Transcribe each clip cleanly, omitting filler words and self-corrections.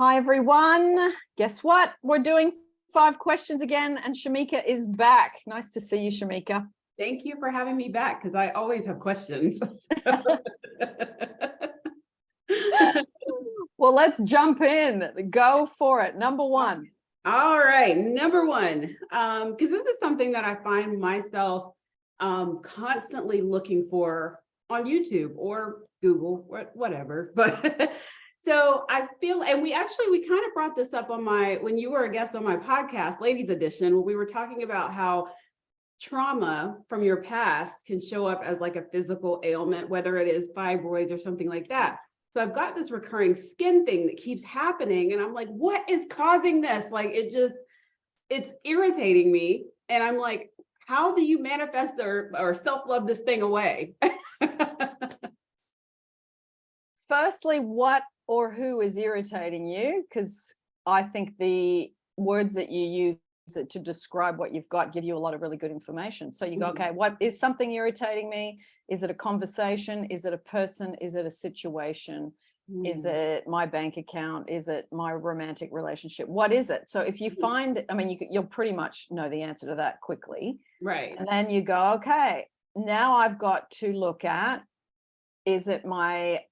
Hi, everyone. Guess what? We're doing 5 questions again, and Shameika is back. Nice to see you, Shameika. Thank you for having me back, because I always have questions. Well, let's jump in. Go for it. Number 1. All right, number 1, because this is something that I find myself constantly looking for on YouTube or Google, whatever. But so I feel, and we kind of brought this up on when you were a guest on my podcast, Ladies Edition, where we were talking about how trauma from your past can show up as like a physical ailment, whether it is fibroids or something like that. So I've got this recurring skin thing that keeps happening, and I'm like, what is causing this? Like, it's irritating me. And I'm like, how do you manifest or self-love this thing away? Firstly, what or who is irritating you? Because I think the words that you use to describe what you've got give you a lot of really good information. So you go, okay, what is something irritating me? Is it a conversation? Is it a person? Is it a situation? Is it my bank account? Is it my romantic relationship? What is it? So if you find, I mean, you'll pretty much know the answer to that quickly. Right. And then you go, okay, now I've got to look at, is it my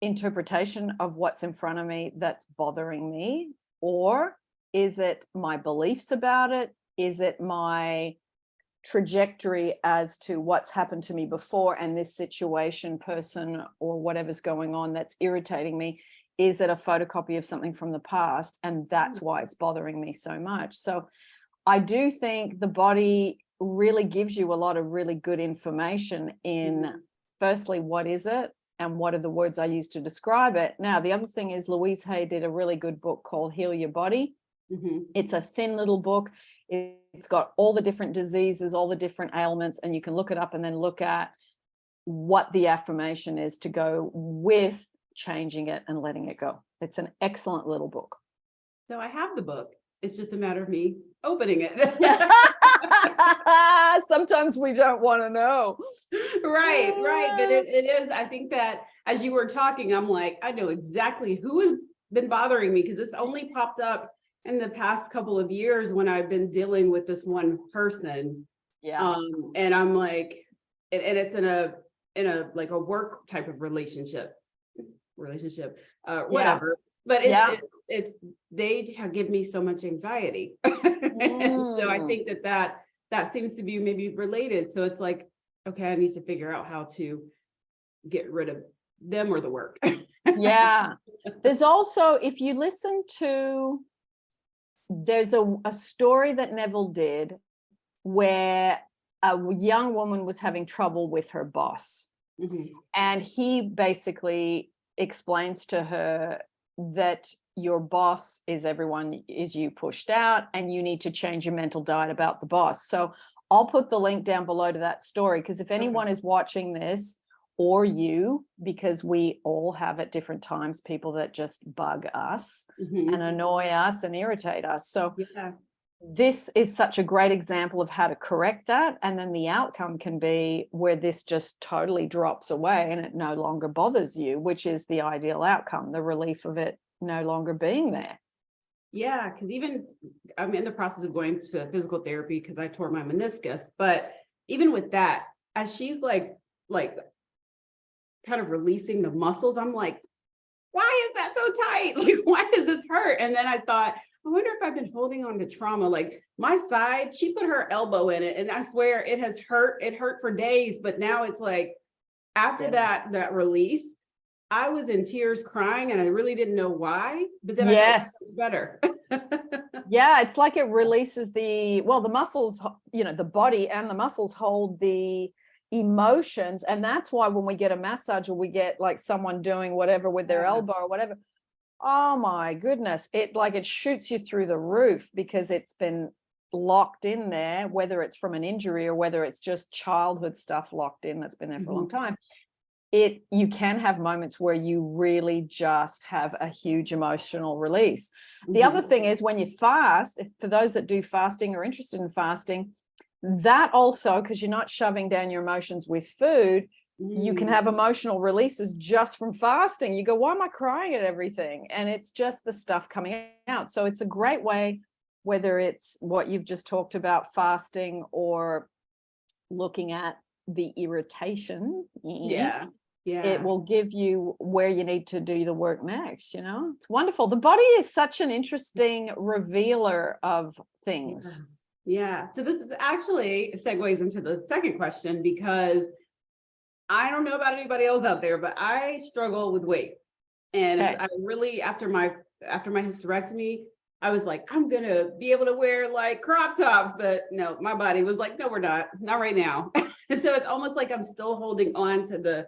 interpretation of what's in front of me that's bothering me? Or is it my beliefs about it? Is it my trajectory as to what's happened to me before and this situation, person, or whatever's going on that's irritating me? Is it a photocopy of something from the past? And that's why it's bothering me so much. So I do think the body really gives you a lot of really good information in, firstly, what is it? And what are the words I use to describe it? Now, the other thing is Louise Hay did a really good book called Heal Your Body. It's a thin little book. It's got all the different diseases, all the different ailments, and you can look it up and then look at what the affirmation is to go with changing it and letting it go. It's an excellent little book. So I have the book. It's just a matter of me opening it. Sometimes we don't want to know. Right. But it is, I think that as you were talking, I'm like, I know exactly who has been bothering me, because this only popped up in the past couple of years when I've been dealing with this one person. Yeah. And I'm like, and it's in a like a work type of relationship, whatever. But it's they give me so much anxiety. And so I think that seems to be maybe related. So it's like, okay, I need to figure out how to get rid of them or the work. Yeah. There's also, if you listen to, there's a story that Neville did where a young woman was having trouble with her boss. And he basically explains to her that your boss is you pushed out, and you need to change your mental diet about the boss. So I'll put the link down below to that story, because if anyone is watching this, or you, because we all have at different times people that just bug us and annoy us and irritate us. So this is such a great example of how to correct that. And then the outcome can be where this just totally drops away and it no longer bothers you, which is the ideal outcome, the relief of it no longer being there. Yeah, because even I'm in the process of going to physical therapy because I tore my meniscus. But even with that, as she's like kind of releasing the muscles, I'm like, why is that so tight? Like, why does this hurt? And then I thought, I wonder if I've been holding on to trauma. Like my side, she put her elbow in it, and I swear it has hurt. It hurt for days, but now it's like after that release, I was in tears crying, and I really didn't know why. But then I felt better. Yeah, it's like it releases the muscles. The body and the muscles hold the emotions, and that's why when we get a massage or we get like someone doing whatever with their elbow or whatever, oh my goodness, it shoots you through the roof, because it's been locked in there, whether it's from an injury or whether it's just childhood stuff locked in that's been there for a long time. You can have moments where you really just have a huge emotional release. The other thing is, when you fast, for those that do fasting or interested in fasting, that also, because you're not shoving down your emotions with food, You can have emotional releases just from fasting. You go, why am I crying at everything? And it's just the stuff coming out. So it's a great way, whether it's what you've just talked about, fasting, or looking at the irritation. Yeah. It will give you where you need to do the work next. It's wonderful. The body is such an interesting revealer of things. Yeah. So this is actually segues into the second question, because I don't know about anybody else out there, but I struggle with weight. And Okay. I really, after my hysterectomy, I was like, I'm gonna be able to wear like crop tops, but no, my body was like, no, we're not right now. And so it's almost like I'm still holding on to the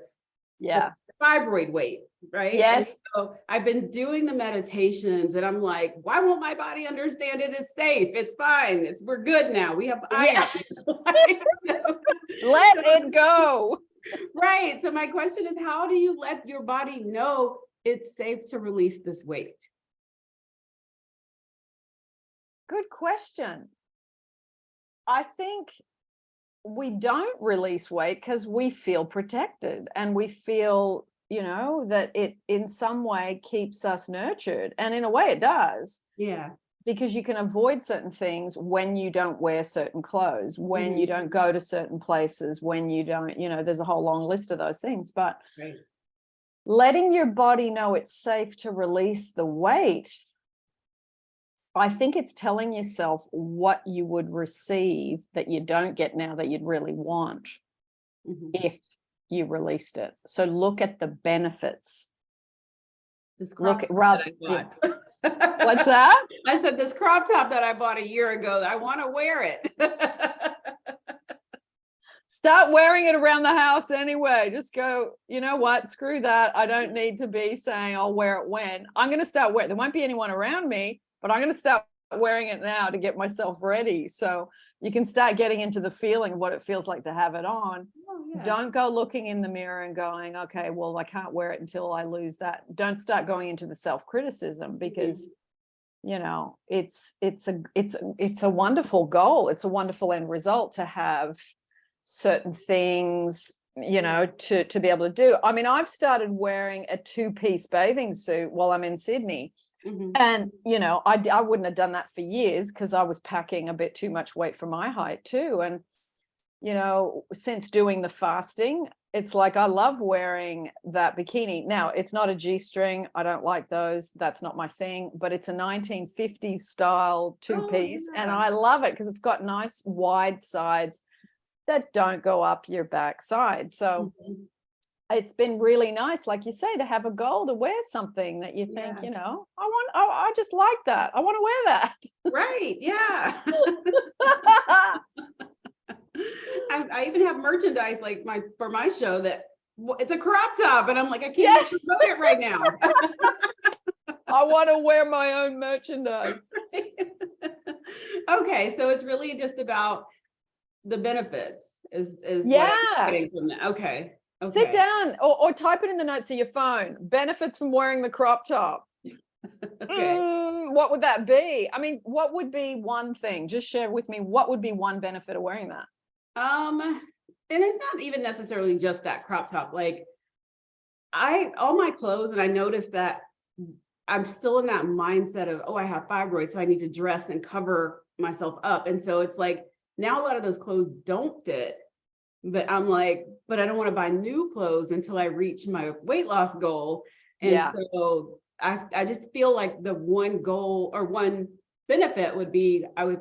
fibroid weight, right? Yes. And so I've been doing the meditations, and I'm like, why won't my body understand it is safe? It's fine. we're good now. We have iron. Let it go. Right. So my question is, how do you let your body know it's safe to release this weight? Good question. I think we don't release weight because we feel protected, and we feel, that it in some way keeps us nurtured. And in a way it does. Yeah. Because you can avoid certain things when you don't wear certain clothes, when you don't go to certain places, when you don't, there's a whole long list of those things. But letting your body know it's safe to release the weight, I think it's telling yourself what you would receive that you don't get now that you'd really want if you released it. So look at the benefits. Look at rather. What's that? I said, this crop top that I bought a year ago, I want to wear it. Start wearing it around the house anyway. Just go, you know what? Screw that. I don't need to be saying I'll wear it when. I'm going to start wearing it. There won't be anyone around me, but I'm going to start wearing it now to get myself ready. So you can start getting into the feeling of what it feels like to have it on. Don't go looking in the mirror and going, okay, well, I can't wear it until I lose that. Don't start going into the self-criticism, because it's a wonderful goal. It's a wonderful end result to have certain things, to be able to do. I mean, I've started wearing a 2-piece bathing suit while I'm in Sydney. And, I wouldn't have done that for years because I was packing a bit too much weight for my height too. And, since doing the fasting, it's like I love wearing that bikini. Now, it's not a G-string. I don't like those. That's not my thing. But it's a 1950s style 2-piece. And I love it because it's got nice wide sides that don't go up your backside. So it's been really nice, like you say, to have a goal to wear something that you think, I just like that. I want to wear that. Right. Yeah. I even have merchandise like for my show that it's a crop top, and I'm like, I can't promote it right now. I want to wear my own merchandise. Okay, so it's really just about the benefits is what I'm getting from that. Okay. Sit down or type it in the notes of your phone. Benefits from wearing the crop top. What would that be? I mean, what would be one thing? Just share with me, what would be one benefit of wearing that? And it's not even necessarily just that crop top. Like all my clothes, and I noticed that I'm still in that mindset of, I have fibroids, so I need to dress and cover myself up. And so it's like, now a lot of those clothes don't fit, but I'm like, but I don't want to buy new clothes until I reach my weight loss goal. And so I just feel like the one goal or one benefit would be, I would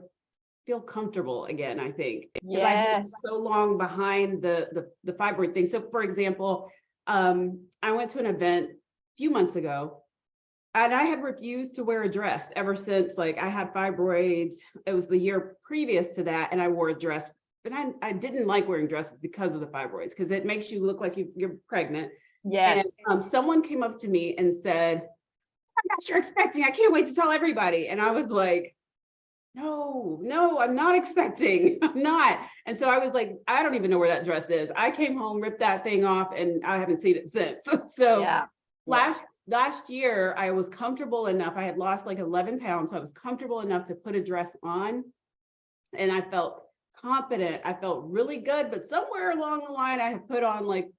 feel comfortable again, I think. Because I've been so long behind the fibroid thing. So for example, I went to an event a few months ago, and I had refused to wear a dress ever since, like, I had fibroids. It was the year previous to that, and I wore a dress. But I didn't like wearing dresses because of the fibroids, because it makes you look like you're pregnant. Yes. And someone came up to me and said, "I'm not sure expecting. I can't wait to tell everybody." And I was like, no, I'm not expecting. I'm not. And so I was like, I don't even know where that dress is. I came home, ripped that thing off, and I haven't seen it since. So last year, I was comfortable enough. I had lost like 11 pounds. So I was comfortable enough to put a dress on, and I felt confident. I felt really good. But somewhere along the line, I had put on like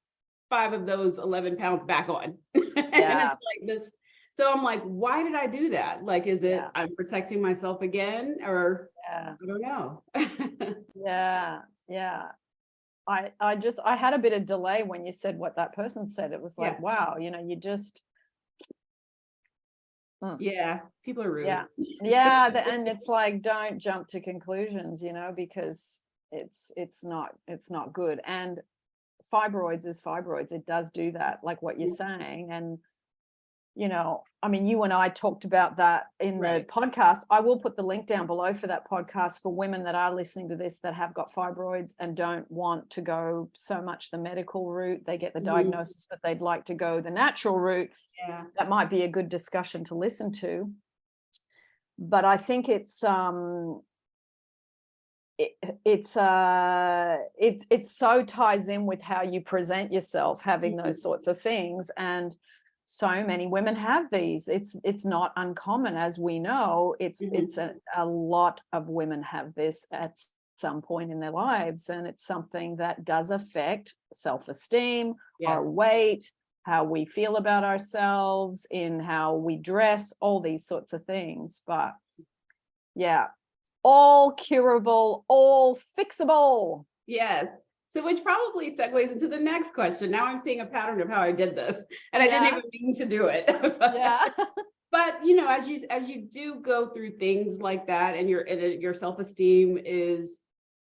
5 of those 11 pounds back on. And Yeah. it's like this. So I'm like, why did I do that? Like, is it Yeah. I'm protecting myself again, or Yeah. I don't know. Yeah. Yeah. I had a bit of delay when you said what that person said. It was like, Yeah. wow, you just, Yeah. People are rude. yeah. Yeah. And it's like, don't jump to conclusions, because it's not good. And fibroids is fibroids. It does do that, like what you're saying. And I mean, you and I talked about that in the Right. podcast. I will put the link down below for that podcast for women that are listening to this that have got fibroids and don't want to go so much the medical route. They get the diagnosis, but they'd like to go the natural route. Yeah. That might be a good discussion to listen to. But I think it so ties in with how you present yourself, having those sorts of things. And so many women have these. It's not uncommon, as we know. It's a lot of women have this at some point in their lives, and it's something that does affect self-esteem, our weight, how we feel about ourselves, in how we dress, all these sorts of things. But yeah, all curable, all fixable. Yes. So which probably segues into the next question. Now I'm seeing a pattern of how I did this, and I didn't even mean to do it. Yeah. But as you do go through things like that, and your self-esteem is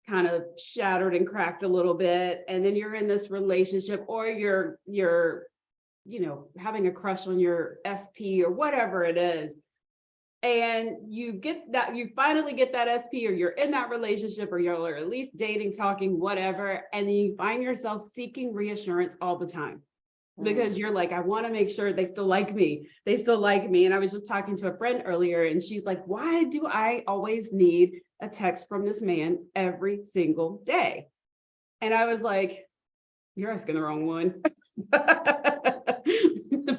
kind of shattered and cracked a little bit, and then you're in this relationship, or you're having a crush on your SP or whatever it is, and you finally get that SP, or you're in that relationship, or you're at least dating, talking, whatever, and then you find yourself seeking reassurance all the time, because you're like, I want to make sure they still like me. They still like me. And I was just talking to a friend earlier, and she's like, why do I always need a text from this man every single day? And I was like, you're asking the wrong one.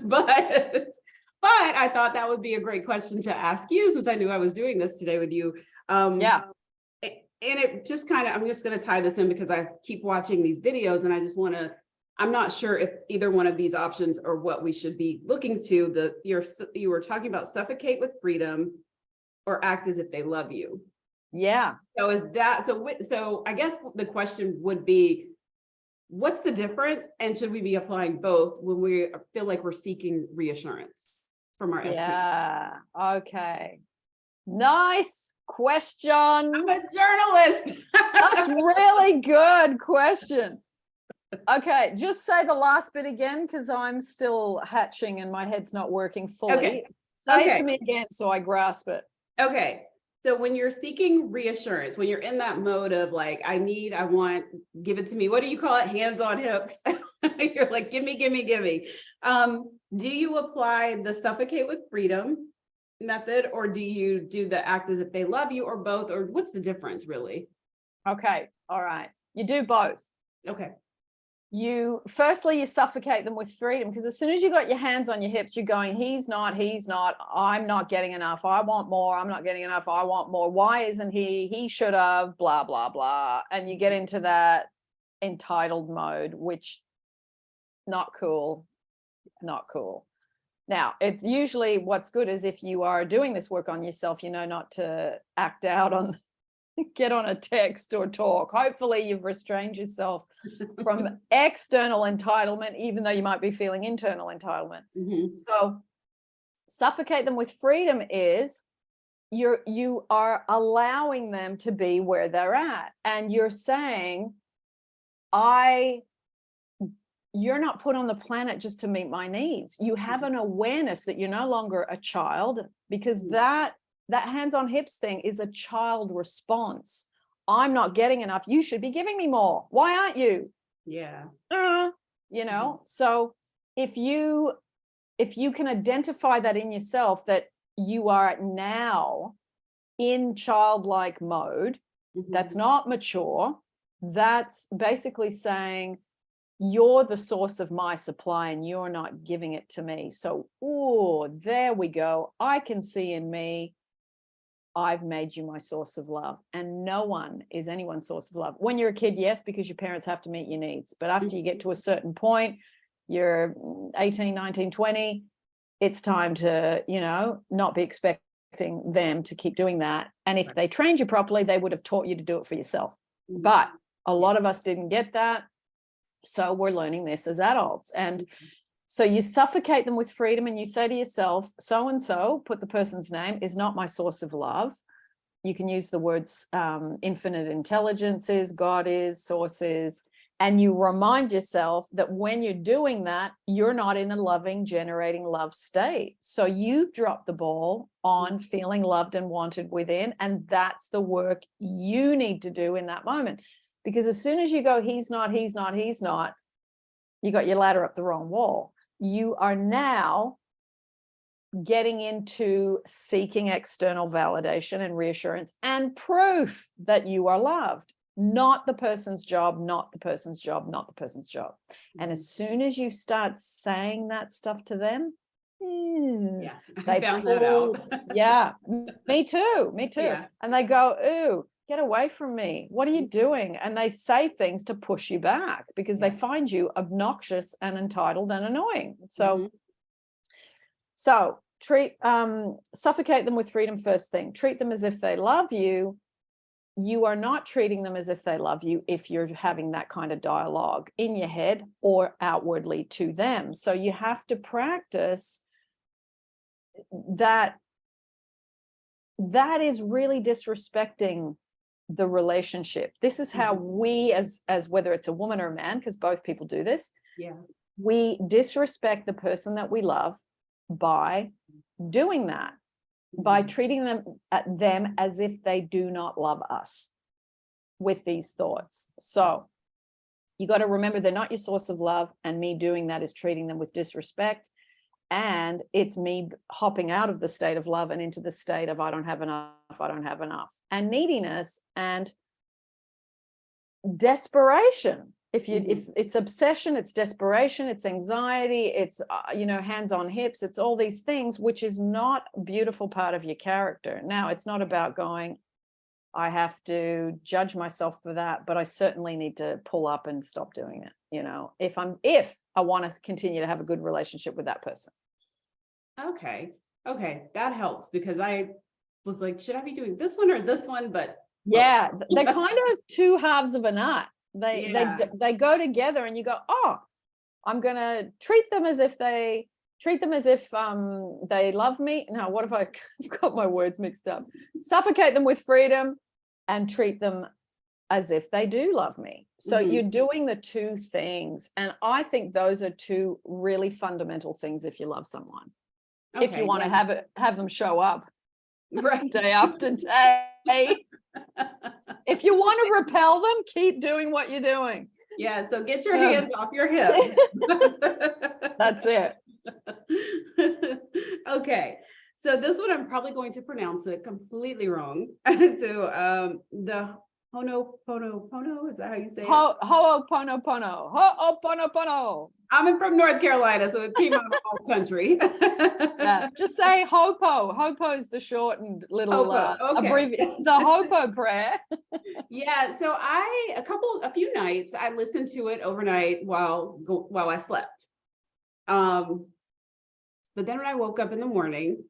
But I thought that would be a great question to ask you, since I knew I was doing this today with you. Yeah. And it just kind of, I'm just going to tie this in because I keep watching these videos, and I just want to, I'm not sure if either one of these options are what we should be looking to. You were talking about suffocate with freedom or act as if they love you. Yeah. So is that, so I guess the question would be, what's the difference? And should we be applying both when we feel like we're seeking reassurance from our SP? Yeah. Okay. Nice question. I'm a journalist. That's really good question. Okay, just say the last bit again, because I'm still hatching and my head's not working fully. Okay. Say it to me again so I grasp it. Okay. So when you're seeking reassurance, when you're in that mode of like, I want, give it to me. What do you call it? Hands on hips. You're like, give me. Do you apply the suffocate with freedom method, or do you do the act as if they love you, or both, or what's the difference really? Okay. All right. You do both. Okay. Firstly, you suffocate them with freedom, because as soon as you got your hands on your hips, you're going, he's not, I'm not getting enough. I want more. I'm not getting enough. I want more. Why isn't he? He should have, blah, blah, blah. And you get into that entitled mode, which not cool. Now, it's usually what's good is if you are doing this work on yourself, not to act out on, get on a text or talk. Hopefully you've restrained yourself from external entitlement, even though you might be feeling internal entitlement. So suffocate them with freedom is you are allowing them to be where they're at. And you're saying, you're not put on the planet just to meet my needs. You have an awareness that you're no longer a child, because that hands on hips thing is a child response. I'm not getting enough. You should be giving me more. Why aren't you? Yeah. So if you can identify that in yourself, that you are now in childlike mode, that's not mature. That's basically saying, you're the source of my supply and you're not giving it to me. So, there we go. I can see in me, I've made you my source of love, and no one is anyone's source of love. When you're a kid, yes, because your parents have to meet your needs. But after you get to a certain point, you're 18, 19, 20, it's time to, not be expecting them to keep doing that. And if they trained you properly, they would have taught you to do it for yourself. But a lot of us didn't get that. So we're learning this as adults. And so you suffocate them with freedom and you say to yourself, so-and-so, put the person's name, is not my source of love. You can use the words infinite intelligence is, God is, source is, and you remind yourself that when you're doing that, you're not in a loving, generating love state. So you've dropped the ball on feeling loved and wanted within, and that's the work you need to do in that moment. Because as soon as you go, he's not, you got your ladder up the wrong wall. You are now getting into seeking external validation and reassurance and proof that you are loved. Not the person's job, not the person's job, not the person's job. And as soon as you start saying that stuff to them, I found that out. Yeah, me too. Yeah. And they go, ooh, get away from me. What are you doing? And they say things to push you back because they find you obnoxious and entitled and annoying. So suffocate them with freedom first thing. Treat them as if they love you. You are not treating them as if they love you if you're having that kind of dialogue in your head or outwardly to them. So you have to practice that. That is really disrespecting the relationship. This is how we, as whether it's a woman or a man, because both people do this, we disrespect the person that we love by doing that, by treating them as if they do not love us with these thoughts. So you got to remember they're not your source of love, and me doing that is treating them with disrespect. And it's me hopping out of the state of love and into the state of I don't have enough, and neediness and desperation. If it's obsession, it's desperation, it's anxiety, it's hands on hips, it's all these things, which is not a beautiful part of your character. Now, it's not about going, I have to judge myself for that, but I certainly need to pull up and stop doing it. If I want to continue to have a good relationship with that person. Okay, that helps, because I was like, should I be doing this one or this one? But they're kind of two halves of a nut. They go together, and you go, oh, I'm gonna treat them as if they love me. No, what if I got my words mixed up? Suffocate them with freedom and treat them as if they do love me. So you're doing the two things. And I think those are two really fundamental things if you love someone. If you want to have them show up day after day. If you want to repel them, keep doing what you're doing. Yeah, so get your hands off your hips. That's it. Okay, so this one I'm probably going to pronounce it completely wrong. So the Ho'oponopono, is that how you say it? Ho'oponopono. Ho'oponopono. I'm from North Carolina, so it came out of all country. Just say Hopo. Hopo is the shortened little abbreviation. The Hopo prayer. Yeah, so a few nights I listened to it overnight while I slept. But then when I woke up in the morning,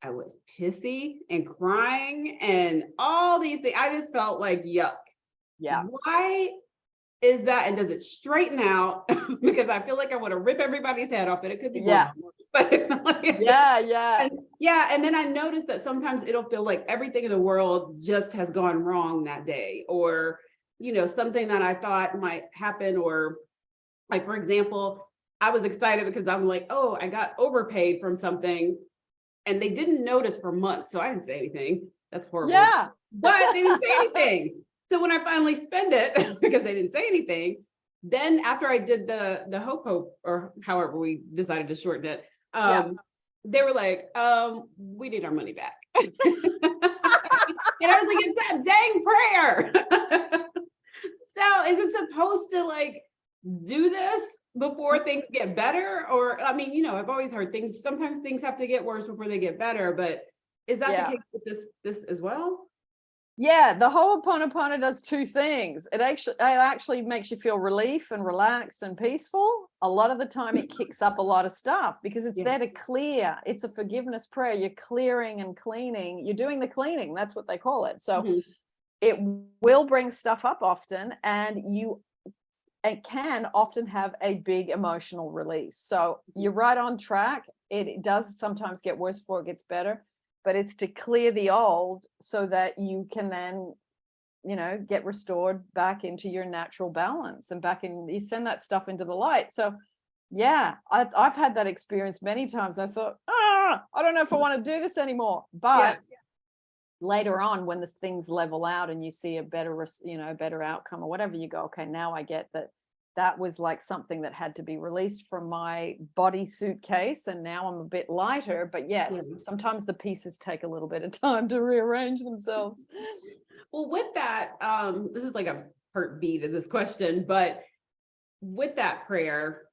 I was pissy and crying and all these things. I just felt like yuck. Yeah. Why is that? And does it straighten out? Because I feel like I want to rip everybody's head off, and it could be more. But and then I noticed that sometimes it'll feel like everything in the world just has gone wrong that day, or something that I thought might happen, or like, for example, I was excited because I'm like, oh, I got overpaid from something, and they didn't notice for months, so I didn't say anything. That's horrible. Yeah. But they didn't say anything. So when I finally spend it, because they didn't say anything, then after I did the HOPO, or however we decided to shorten it, they were like, we need our money back. And I was like, it's a dang prayer. So is it supposed to like do this before things get better? Or, I mean, I've always heard sometimes things have to get worse before they get better, but is that the case with this as well? Yeah, the Ho'oponopono does two things. It actually makes you feel relief and relaxed and peaceful. A lot of the time it kicks up a lot of stuff because it's Yeah. there to clear. It's a forgiveness prayer. You're clearing and cleaning. You're doing the cleaning. That's what they call it. So Mhm. it will bring stuff up often, and it can often have a big emotional release. So you're right on track. It does sometimes get worse before it gets better, but it's to clear the old so that you can then, get restored back into your natural balance and back in, you send that stuff into the light. So yeah, I've had that experience many times. I thought, I don't know if I want to do this anymore. But Yeah. later on, when the things level out and you see a better, better outcome or whatever, you go, okay, now I get that was like something that had to be released from my body suitcase, and now I'm a bit lighter. But yes, Yeah. sometimes the pieces take a little bit of time to rearrange themselves. Well, with that, this is like a part B to this question, but with that prayer,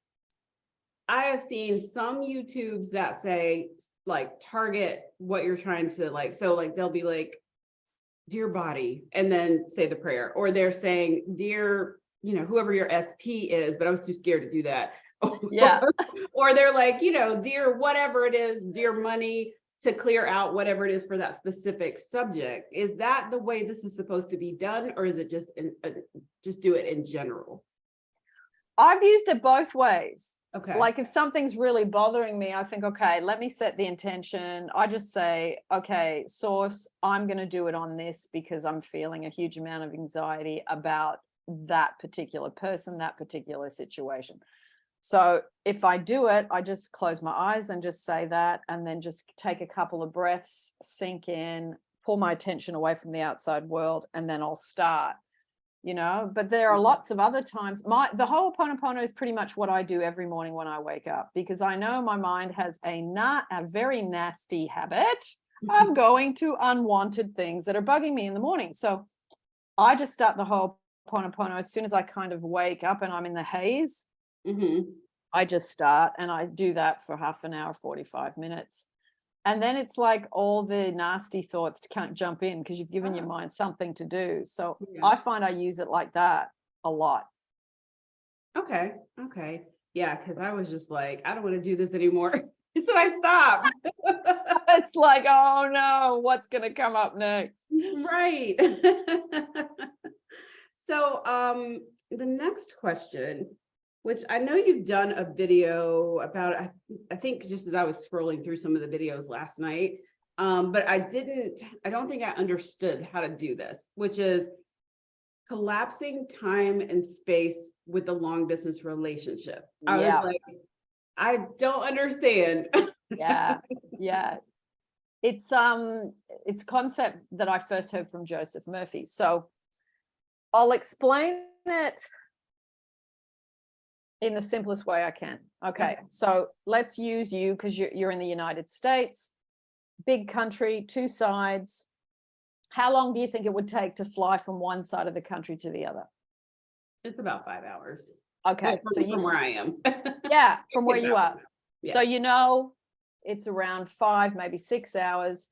I have seen some YouTubes that say like target what you're trying to like. So like they'll be like, dear body, and then say the prayer, or they're saying, dear, whoever your SP is, but I was too scared to do that. Yeah. Or they're like, dear whatever it is, dear money, to clear out whatever it is for that specific subject. Is that the way this is supposed to be done, or is it just do it in general? I've used it both ways. Okay. Like if something's really bothering me, I think, okay, let me set the intention. I just say, okay, source, I'm going to do it on this because I'm feeling a huge amount of anxiety about that particular person, that particular situation. So if I do it, I just close my eyes and just say that, and then just take a couple of breaths, sink in, pull my attention away from the outside world, and then I'll start. But there are lots of other times. The Ho'oponopono is pretty much what I do every morning when I wake up, because I know my mind has a very nasty habit of going to unwanted things that are bugging me in the morning. So I just start the Ho'oponopono as soon as I kind of wake up and I'm in the haze. Mm-hmm. I just start and I do that for half an hour, 45 minutes. And then it's like all the nasty thoughts can't jump in because you've given your mind something to do. So Yeah. I find I use it like that a lot. Okay. Yeah, because I was just like, I don't want to do this anymore. So I stopped. It's like, oh no, what's going to come up next? Right. So the next question, which I know you've done a video about, I think just as I was scrolling through some of the videos last night, but I don't think I understood how to do this, which is collapsing time and space with a long distance relationship. I was Yeah. like, I don't understand. Yeah. Yeah. It's concept that I first heard from Joseph Murphy. So I'll explain it in the simplest way I can. Okay. So let's use you because you're in the United States, big country, two sides. How long do you think it would take to fly from one side of the country to the other? It's about 5 hours. Okay. Well, from where I am. Yeah, from where 6 you hours are. now. Yeah. So it's around 5, maybe 6 hours.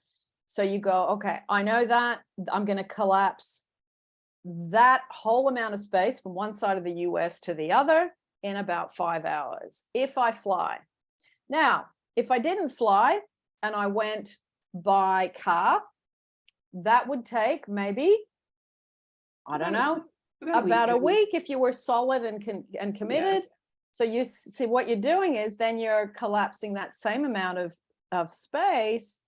So you go, okay, I know that I'm going to collapse that whole amount of space from one side of the US to the other in about 5 hours if I fly. Now, if I didn't fly and I went by car, that would take maybe, I don't know, about a week if you were solid and committed. So you see what you're doing is then you're collapsing that same amount of space.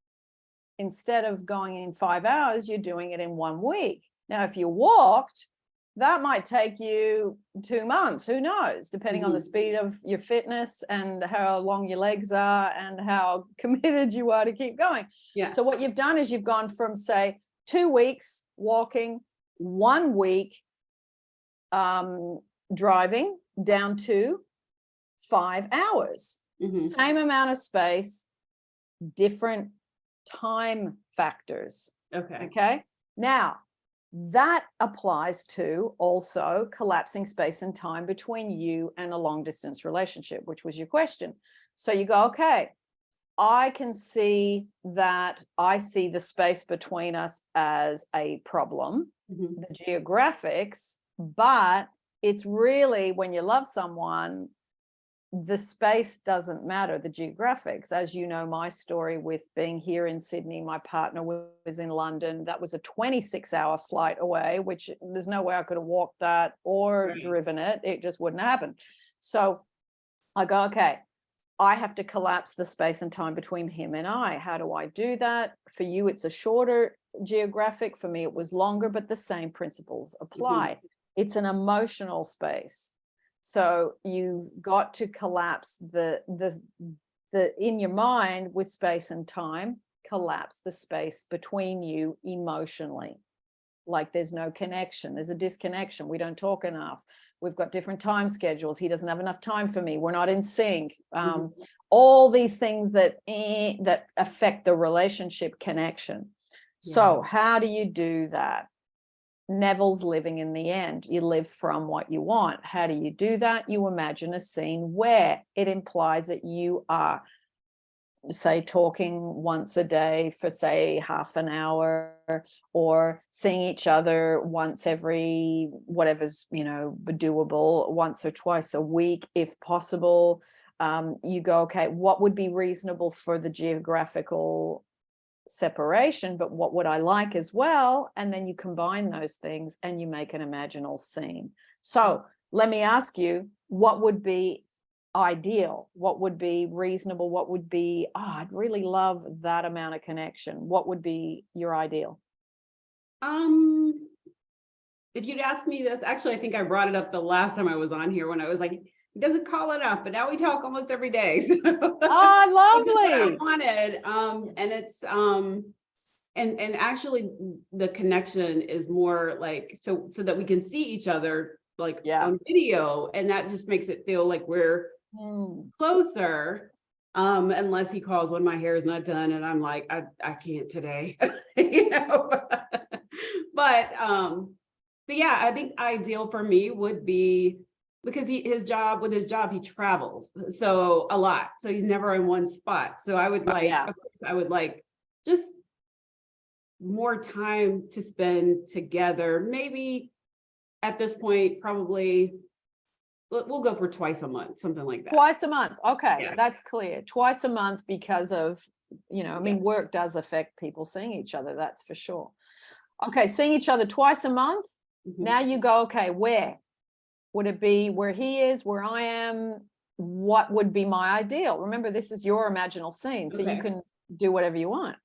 Instead of going in 5 hours, you're doing it in 1 week. Now, if you walked, that might take you 2 months. Who knows? Depending on the speed of your fitness and how long your legs are and how committed you are to keep going. Yeah. So what you've done is you've gone from, say, 2 weeks walking, 1 week driving, down to 5 hours. Same amount of space, different time factors. Okay. Now, that applies to also collapsing space and time between you and a long distance relationship, which was your question. So you go, okay, I can see that I see the space between us as a problem, the geographics, but it's really when you love someone, the space doesn't matter, the geographics. As you know, my story with being here in Sydney, my partner was in London. That was a 26-hour flight away, which there's no way I could have walked that or driven it. It just wouldn't happen. So I go, okay, I have to collapse the space and time between him and I. How do I do that? For you, it's a shorter geographic. For me, it was longer, but the same principles apply. It's an emotional space. So you've got to collapse the in your mind with space and time, collapse the space between you emotionally. Like there's no connection, there's a disconnection. We don't talk enough. We've got different time schedules. He doesn't have enough time for me. We're not in sync. All these things that affect the relationship connection. So how do you do that? Neville's living in the end. You live from what you want. How do you do that? You imagine a scene where it implies that you are, say, talking once a day for, say, half an hour, or seeing each other once every, whatever's, doable, once or twice a week, if possible. You go, okay, what would be reasonable for the geographical separation, but what would I like as well? And then you combine those things and you make an imaginal scene. So let me ask you, what would be ideal? What would be reasonable? What would be, I'd really love that amount of connection. What would be your ideal? If you'd asked me this, actually, I think I brought it up the last time I was on here when I was like, he doesn't call it up, but now we talk almost every day. So lovely. I wanted. And it's and actually the connection is more like so that we can see each other like on video, and that just makes it feel like we're closer. Unless he calls when my hair is not done and I'm like, I can't today. But yeah, I think ideal for me would be, because his job he travels so a lot, so he's never in one spot. So I would like, of course, I would like just more time to spend together. Maybe at this point, probably we'll go for twice a month, something like that. Twice a month. Okay, that's clear. Twice a month, because of, I mean, work does affect people seeing each other, that's for sure. Okay, seeing each other twice a month. Now you go, okay, where? Would it be where he is, where I am? What would be my ideal? Remember, this is your imaginal scene, so you can do whatever you want.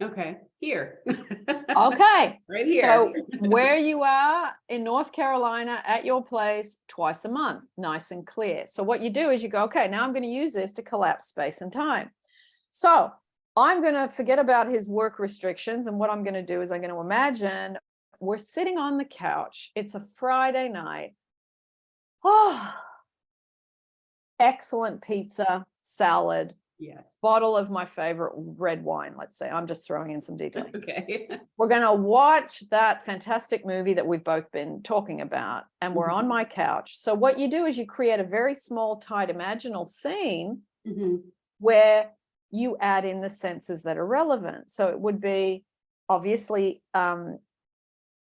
Okay, here. Okay. Right here. So where you are in North Carolina at your place twice a month, nice and clear. So what you do is you go, okay, now I'm going to use this to collapse space and time. So I'm going to forget about his work restrictions. And what I'm going to do is I'm going to imagine we're sitting on the couch. It's a Friday night. Oh, excellent pizza, salad. Yes. Bottle of my favorite red wine, let's say. I'm just throwing in some details. Okay. We're going to watch that fantastic movie that we've both been talking about, and we're on my couch. So what you do is you create a very small, tight, imaginal scene where you add in the senses that are relevant. So it would be obviously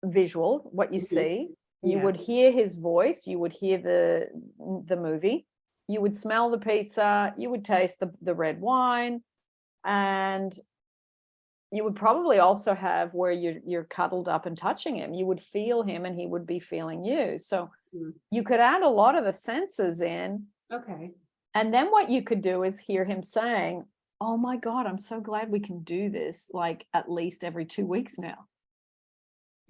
visual, what you see. You would hear his voice. You would hear the movie. You would smell the pizza, you would taste the red wine, and you would probably also have where you're cuddled up and touching him. You would feel him and he would be feeling you. So you could add a lot of the senses in. Okay. And then what you could do is hear him saying, oh my God, I'm so glad we can do this like at least every 2 weeks now.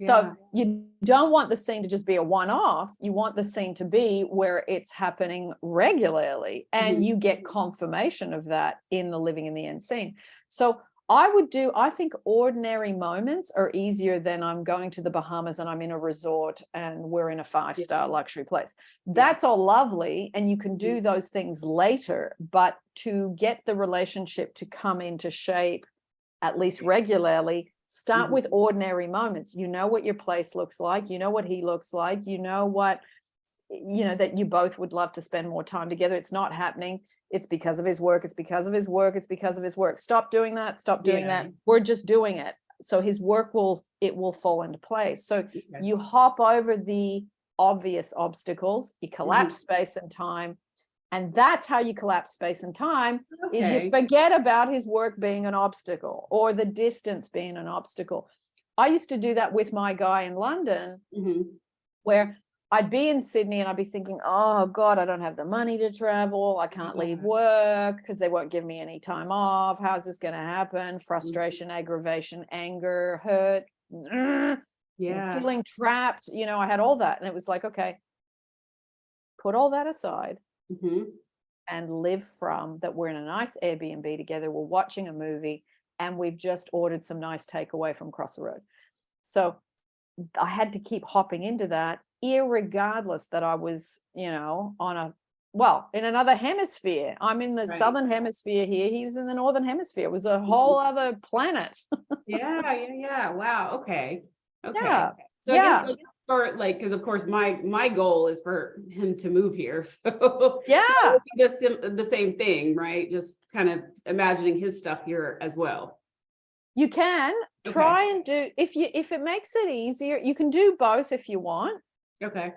So you don't want the scene to just be a one-off. You want the scene to be where it's happening regularly, and you get confirmation of that in the living in the end scene. So I think ordinary moments are easier than I'm going to the Bahamas and I'm in a resort and we're in a 5-star luxury place. That's all lovely. And you can do those things later, but to get the relationship to come into shape, at least regularly, start with ordinary moments. You know what your place looks like. You know what he looks like. You know what, that you both would love to spend more time together. It's not happening. It's because of his work. It's because of his work. It's because of his work. Stop doing that. Stop doing Yeah. that. We're just doing it. So his work will fall into place. So Okay. you hop over the obvious obstacles, you collapse space and time. And that's how you collapse space and time, is you forget about his work being an obstacle or the distance being an obstacle. I used to do that with my guy in London, where I'd be in Sydney and I'd be thinking, oh God, I don't have the money to travel. I can't leave work because they won't give me any time off. How's this going to happen? Frustration, aggravation, anger, hurt, feeling trapped. You know, I had all that. And it was like, okay, put all that aside and live from that. We're in a nice Airbnb together. We're watching a movie and we've just ordered some nice takeaway from across the road. So I had to keep hopping into that, irregardless that I was, you know, in another hemisphere. I'm in the southern hemisphere here. He was in the northern hemisphere. It was a whole other planet. Yeah. Wow. Okay. Yeah. So I guess like, for like, because of course my goal is for him to move here. So yeah, the same thing, right? Just kind of imagining his stuff here as well. You can try and do, if it makes it easier, you can do both if you want. Okay.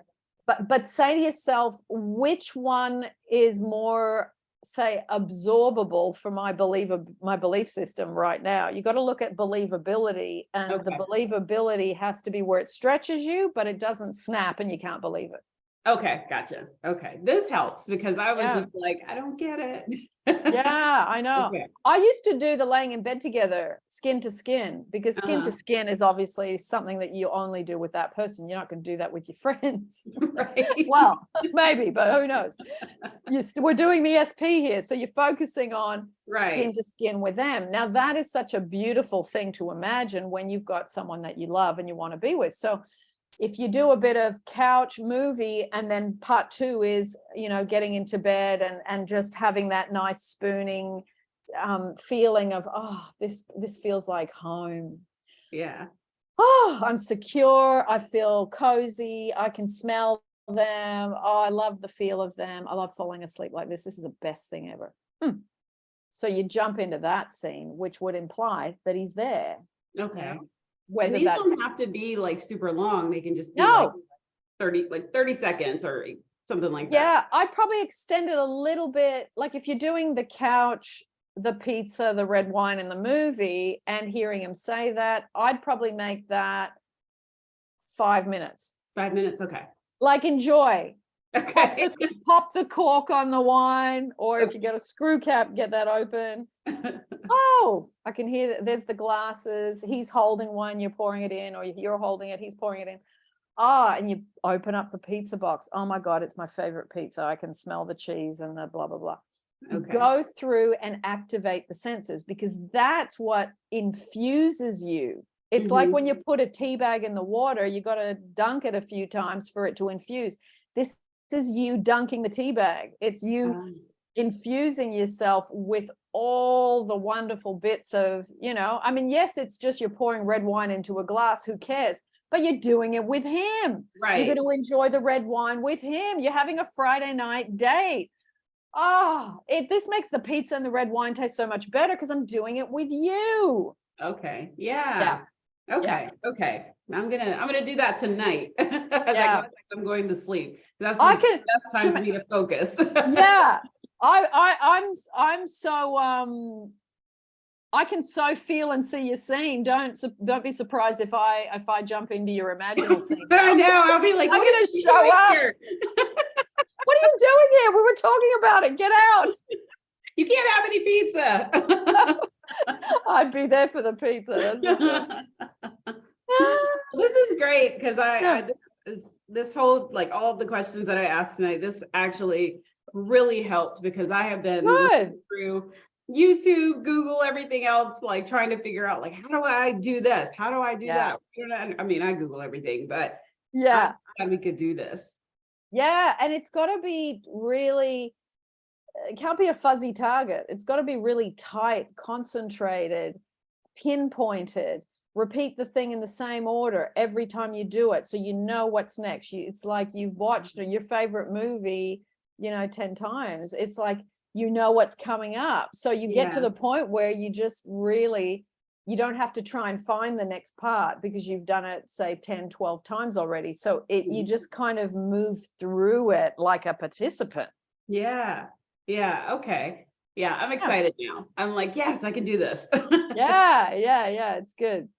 But say to yourself, which one is more, say, absorbable for my belief system right now? You got to look at believability, and the believability has to be where it stretches you, but it doesn't snap and you can't believe it. Okay, gotcha. Okay, this helps because I was just like, I don't get it. Yeah, I know. I used to do the laying in bed together, skin to skin, because skin to skin is obviously something that you only do with that person. You're not going to do that with your friends. Right. Well, maybe, but who knows? We're doing the SP here. So you're focusing on skin to skin with them. Now, that is such a beautiful thing to imagine when you've got someone that you love and you want to be with. So if you do a bit of couch movie and then part two is, you know, getting into bed and just having that nice spooning feeling of, oh, this feels like home. Yeah. Oh, I'm secure. I feel cozy. I can smell them. Oh, I love the feel of them. I love falling asleep like this. This is the best thing ever. So you jump into that scene, which would imply that he's there. Okay. You know? Whether these don't have to be like super long. They can just be like 30 seconds or something like that. Yeah, I'd probably extend it a little bit. Like if you're doing the couch, the pizza, the red wine in the movie and hearing him say that, I'd probably make that 5 minutes. 5 minutes, okay. Like enjoy. Okay. Pop the cork on the wine, or if you get a screw cap, get that open. Oh, I can hear that there's the glasses. He's holding one, you're pouring it in, or you're holding it, he's pouring it in. And you open up the pizza box. Oh my God, it's my favorite pizza. I can smell the cheese and the blah, blah, blah. Go through and activate the senses, because that's what infuses you. It's like when you put a tea bag in the water, you got to dunk it a few times for it to infuse. This is you dunking the tea bag. It's you infusing yourself with all the wonderful bits of, you know, I mean, yes, it's just you're pouring red wine into a glass, who cares? But you're doing it with him. Right. You're going to enjoy the red wine with him. You're having a Friday night date. Oh, this makes the pizza and the red wine taste so much better because I'm doing it with you. Okay. Yeah. Okay. Okay. I'm gonna do that tonight. I'm going to sleep. That's the best time for me to focus. Yeah. I'm so I can so feel and see your scene. Don't be surprised if I jump into your imaginal scene. I know. I'll be like, I'm gonna show up here? What are you doing here? We were talking about it. Get out. You can't have any pizza. I'd be there for the pizza. This is great because this whole, like all of the questions that I asked tonight, this actually really helped because I have been looking through YouTube, Google, everything else, like trying to figure out like, how do I do this? How do I do that? I mean, I Google everything, but I'm glad we could do this. Yeah. And it's got to be really, it can't be a fuzzy target. It's got to be really tight, concentrated, pinpointed. Repeat the thing in the same order every time you do it, so you know what's next. It's like you've watched your favorite movie, 10 times. It's like you know what's coming up. So you get to Yeah. the point where you just really, you don't have to try and find the next part because you've done it, say 10, 12 times already. So you just kind of move through it like a participant. Yeah. Yeah. Okay. Yeah. I'm excited now. I'm like, yes, I can do this. Yeah. It's good.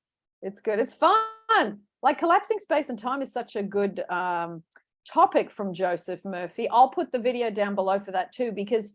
It's good. It's fun. Like collapsing space and time is such a good topic from Joseph Murphy. I'll put the video down below for that too, because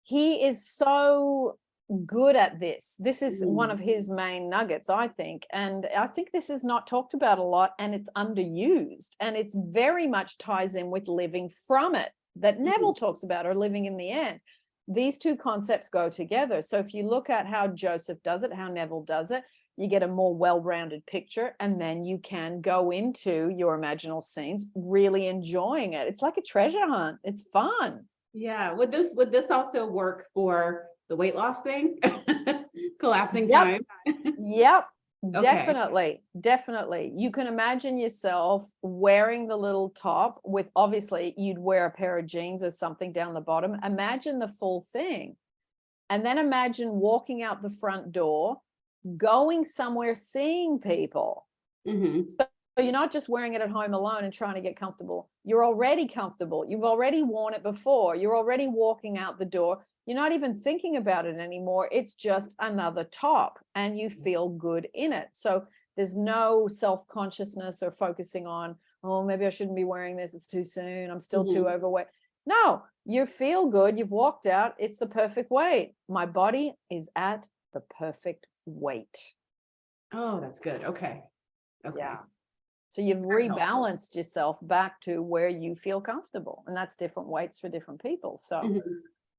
he is so good at this. This is one of his main nuggets, I think. And I think this is not talked about a lot, and it's underused. And it's very much ties in with living from it that Neville talks about, or living in the end. These two concepts go together. So if you look at how Joseph does it, how Neville does it, you get a more well-rounded picture, and then you can go into your imaginal scenes, really enjoying it. It's like a treasure hunt. It's fun. Yeah. Would this also work for the weight loss thing? Collapsing Yep. time? Yep. Okay. Definitely. You can imagine yourself wearing the little top with, obviously you'd wear a pair of jeans or something down the bottom. Imagine the full thing. And then imagine walking out the front door, going somewhere, seeing people. So you're not just wearing it at home alone and trying to get comfortable. You're already comfortable. You've already worn it before. You're already walking out the door. You're not even thinking about it anymore. It's just another top, and you feel good in it. So there's no self-consciousness or focusing on, oh, maybe I shouldn't be wearing this. It's too soon. I'm still too overweight. No, you feel good. You've walked out. It's the perfect weight. My body is at the perfect weight. Oh, that's good. Okay. Yeah. So you've rebalanced yourself back to where you feel comfortable, and that's different weights for different people. So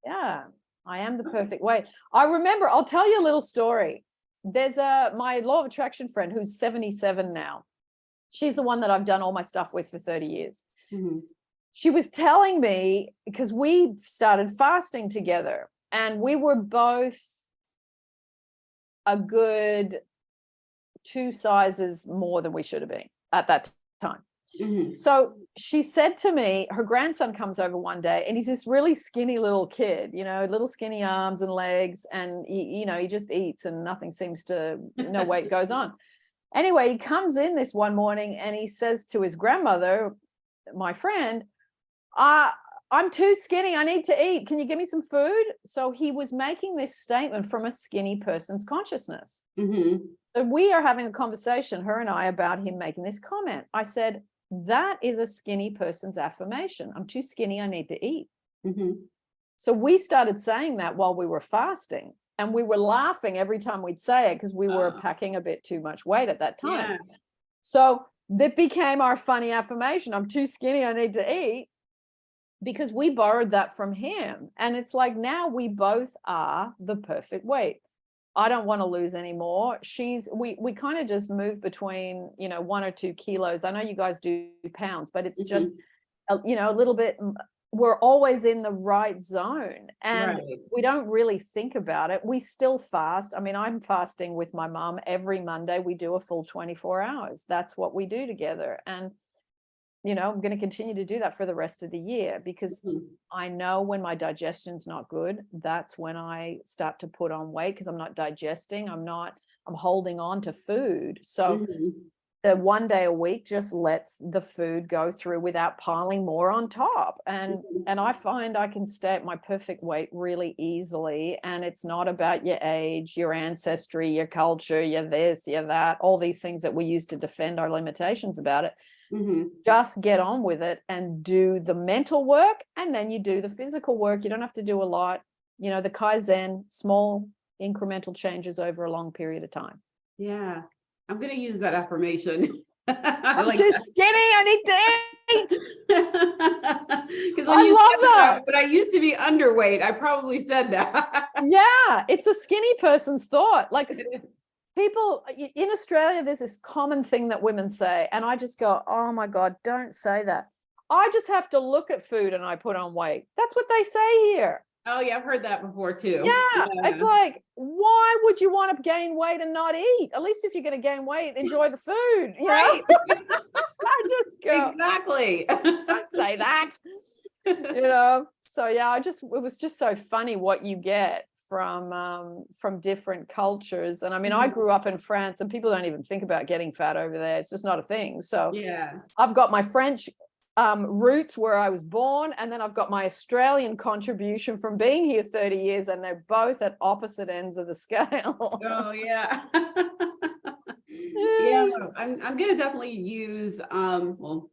yeah, I am the perfect weight. I remember, I'll tell you a little story. There's my law of attraction friend who's 77 now. She's the one that I've done all my stuff with for 30 years. She was telling me, because we started fasting together, and we were both a good 2 sizes more than we should have been at that time. So she said to me, her grandson comes over one day, and he's this really skinny little kid, little skinny arms and legs, and he just eats and nothing seems to, no weight goes on. Anyway, he comes in this one morning and he says to his grandmother, my friend, I'm too skinny. I need to eat. Can you give me some food? So he was making this statement from a skinny person's consciousness. So we are having a conversation, her and I, about him making this comment. I said, that is a skinny person's affirmation. I'm too skinny. I need to eat. So we started saying that while we were fasting, and we were laughing every time we'd say it because we were packing a bit too much weight at that time. So that became our funny affirmation. I'm too skinny. I need to eat. Because we borrowed that from him. And it's like, now we both are the perfect weight. I don't want to lose anymore. We kind of just move between, 1 or 2 kilos. I know you guys do pounds, but it's just, a little bit, we're always in the right zone, and we don't really think about it. We still fast. I mean, I'm fasting with my mom every Monday. We do a full 24 hours. That's what we do together. And I'm going to continue to do that for the rest of the year, because I know when my digestion's not good, that's when I start to put on weight, because I'm not digesting. I'm holding on to food. So the 1 day a week just lets the food go through without piling more on top. And I find I can stay at my perfect weight really easily. And it's not about your age, your ancestry, your culture, your this, your that, all these things that we use to defend our limitations about it. Just get on with it and do the mental work, and then you do the physical work. You don't have to do a lot. The Kaizen, small incremental changes over a long period of time. Yeah, I'm going to use that affirmation. I'm too skinny. I need to eat. Because when you love that, but I used to be underweight, I probably said that. Yeah, it's a skinny person's thought. Like, people in Australia, there's this common thing that women say, and I just go, oh my God, don't say that. I just have to look at food and I put on weight. That's what they say here. Oh yeah, I've heard that before too. Yeah, it's like, why would you want to gain weight and not eat? At least if you're going to gain weight, enjoy the food. Right? I just go, exactly. don't say that. So yeah, it was just so funny what you get from different cultures. And I mean, I Mhm. grew up in France, and people don't even think about getting fat over there. It's just not a thing. So Yeah. I've got my French roots where I was born, and then I've got my Australian contribution from being here 30 years, and they're both at opposite ends of the scale. Oh yeah. Yeah, I'm gonna definitely use well,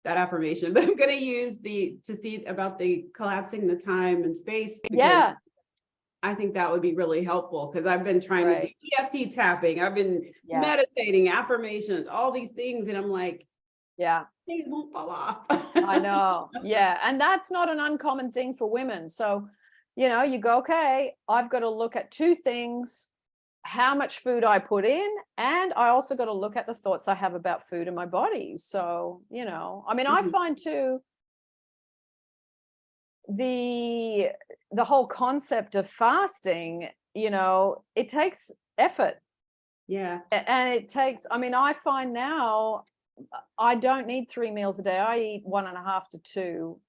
that affirmation, but I'm gonna use to see about the collapsing the time and space, because Yeah, I think that would be really helpful, because I've been trying to do right. EFT tapping, I've been Yeah, meditating, affirmations, all these things, and I'm like, yeah. these won't fall off. I know. Yeah. And that's not an uncommon thing for women. So, you go, okay, I've got to look at two things: how much food I put in, and I also got to look at the thoughts I have about food in my body. So, I mean, I Mhm. find too the whole concept of fasting, it takes effort. Yeah. And it takes, I mean, I find now I don't need 3 meals a day. I eat 1.5 to 2.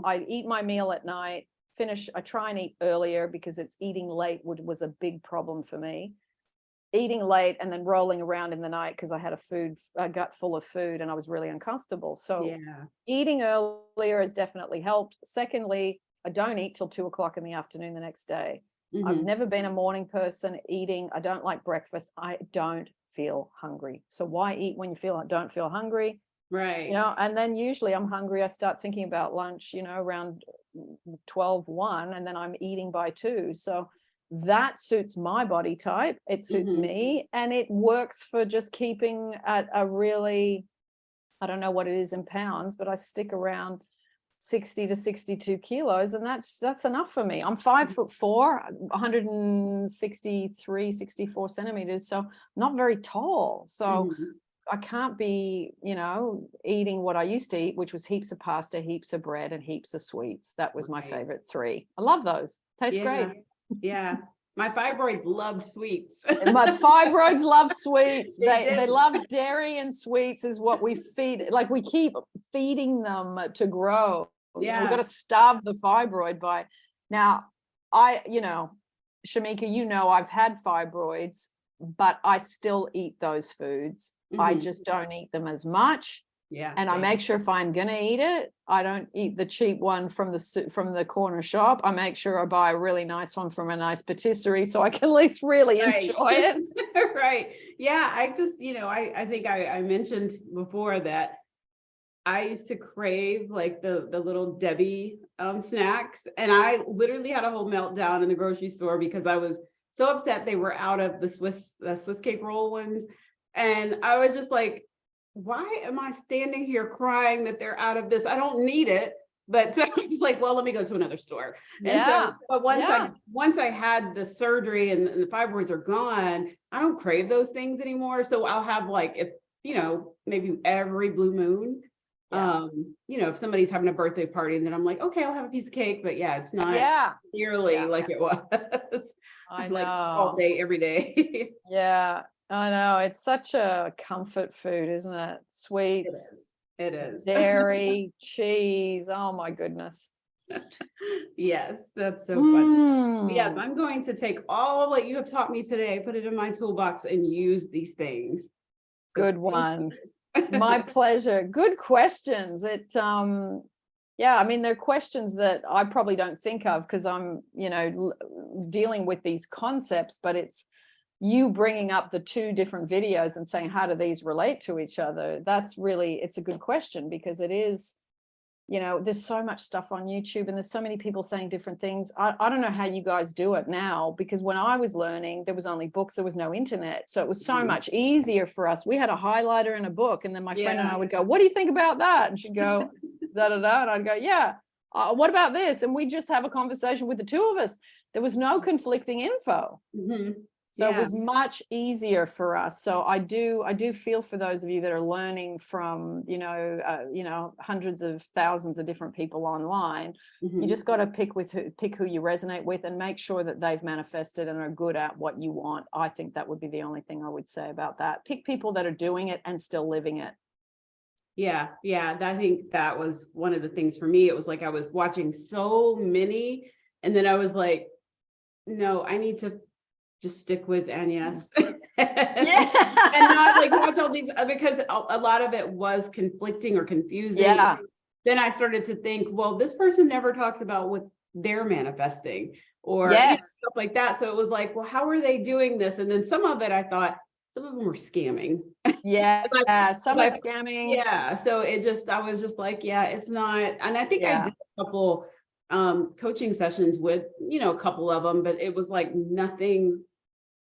I eat my meal at night, I try and eat earlier, because it's eating late, which was a big problem for me. Eating late and then rolling around in the night because I had a gut full of food, and I was really uncomfortable. So Yeah. eating earlier has definitely helped. Secondly, I don't eat till 2 o'clock in the afternoon the next day. I've Hmm. never been a morning person. I don't like breakfast. I don't feel hungry. So why eat when you don't feel hungry? Right. And then usually I'm hungry. I start thinking about lunch, around 12, 1, and then I'm eating by 2. So that suits my body type. It suits Hmm. me, and it works for just keeping at a really, I don't know what it is in pounds, but I stick around 60 to 62 kilos, and that's enough for me. I'm 5'4", 163, 64 centimeters, so not very tall. So Hmm. I can't be, eating what I used to eat, which was heaps of pasta, heaps of bread, and heaps of sweets. That was my Right. favorite three. I love those. Taste Yeah. great. Yeah. My fibroids love sweets. And my fibroids love sweets. They They did. love dairy, and sweets is what we feed. Like, we keep feeding them to grow. We've got Yeah. to starve the fibroid by now. Shameika, I've had fibroids, but I still eat those foods. I Hmm. just don't eat them as much. Yeah. And I Same. make sure, if I'm gonna eat it, I don't eat the cheap one from the corner shop. I make sure I buy a really nice one from a nice patisserie, so I can at least really Right. enjoy it. Right. Yeah. I just, I think I mentioned before that I used to crave like the little Debbie snacks, and I literally had a whole meltdown in the grocery store because I was so upset they were out of the Swiss cake roll ones, and I was just like, why am I standing here crying that they're out of this? I don't need it. But so I'm just like, well, let me go to another store. And so, Yeah. but Yeah. once I had the surgery and the fibroids are gone, I don't crave those things anymore. So I'll have like, if maybe every blue moon, Yeah. if somebody's having a birthday party, and then I'm like, okay, I'll have a piece of cake, but yeah, it's not Yeah. nearly Yeah. like it was. I Like all know. day, every day. Yeah. I know. It's such a comfort food, isn't it? It Sweets, is. It is. dairy, cheese. Oh my goodness. Yes, that's so fun. Yes, Mm. I'm going to take all of what you have taught me today, put it in my toolbox, and use these things. So Good thank one. My you. pleasure. Good questions. Yeah, I mean, they're questions that I probably don't think of because I'm, dealing with these concepts, but it's you bringing up the two different videos and saying, how do these relate to each other? It's a good question, because it is, there's so much stuff on YouTube, and there's so many people saying different things. I don't know how you guys do it now, because when I was learning, there was only books, there was no internet. So it was so Mhm. much easier for us. We had a highlighter and a book, and then my friend and Yeah. I would go, what do you think about that? And she'd go, da da da. And I'd go, yeah. What about this? And we just have a conversation with the two of us. There was no conflicting info. Mhm. So it Yeah. was much easier for us. So I do feel for those of you that are learning from, hundreds of thousands of different people online. You Mhm. just got to pick who you resonate with, and make sure that they've manifested and are good at what you want. I think that would be the only thing I would say about that. Pick people that are doing it and still living it. Yeah, yeah. I think that was one of the things for me. It was like I was watching so many, and then I was like, no, I need to just stick with Agnes. And not like Yeah. watch all these because a lot of it was conflicting or confusing. Yeah. Then I started to think, well, this person never talks about what they're manifesting or Yes. stuff like that. So it was like, well, how are they doing this? And then some of it, I thought some of them were scamming. Yeah. Some are Like, scamming. yeah. So I was just like, yeah, it's not. And I think I Yeah. did a couple coaching sessions with, a couple of them, but it was like nothing.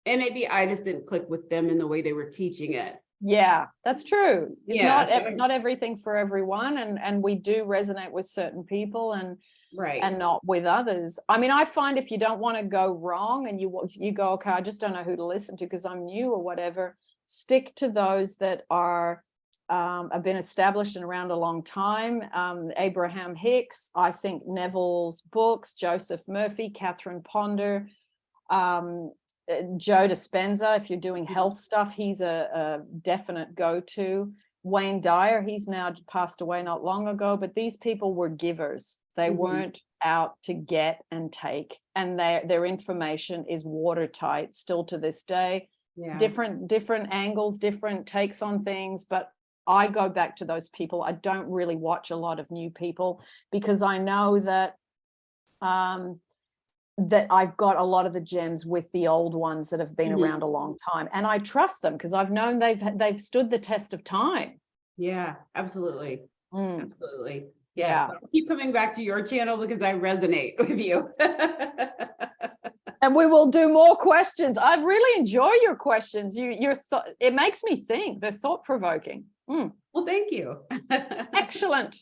And maybe I just didn't click with them in the way they were teaching it. Yeah, that's true. Yeah. Not everything for everyone, and we do resonate with certain people and Right. not with others. I mean, I find if you don't want to go wrong and you go, okay, I just don't know who to listen to because I'm new or whatever, stick to those that are have been established and around a long time. Abraham Hicks, I think Neville's books, Joseph Murphy, Catherine Ponder, Joe Dispenza, if you're doing health stuff, he's a definite go-to. Wayne Dyer, he's now passed away not long ago, but these people were givers. They weren't out to get and take, and their information is watertight still to this day. Yeah. Different angles, different takes on things, but I go back to those people. I don't really watch a lot of new people because I know that that I've got a lot of the gems with the old ones that have been around a long time, and I trust them because I've known they've stood the test of time. Yeah, absolutely. Mm. Absolutely. Yeah. Yes. I'll keep coming back to your channel because I resonate with you. And we will do more questions. I really enjoy your questions. It makes me think. They're thought-provoking. Well, thank you. Excellent.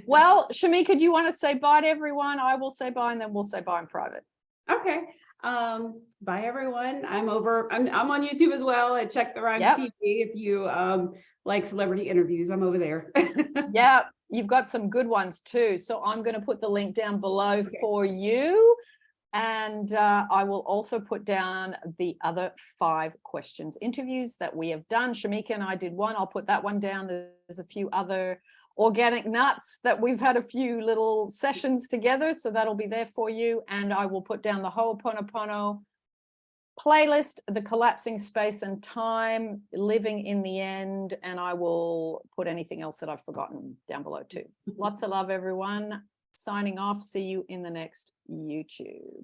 Well, Shameika, do you want to say bye to everyone? I will say bye, and then we'll say bye in private. Okay. Bye everyone. I'm on YouTube as well at Check the Rhymes TV. If you like celebrity interviews, I'm over there. Yeah, you've got some good ones too. So I'm going to put the link down below for you. And I will also put down the other 5 questions interviews that we have done. Shameika and I did one. I'll put that one down. There's a few other organic nuts that we've had a few little sessions together. So that'll be there for you. And I will put down the Ho'oponopono playlist, the collapsing space and time, living in the end. And I will put anything else that I've forgotten down below too. Lots of love, everyone. Signing off. See you in the next YouTube.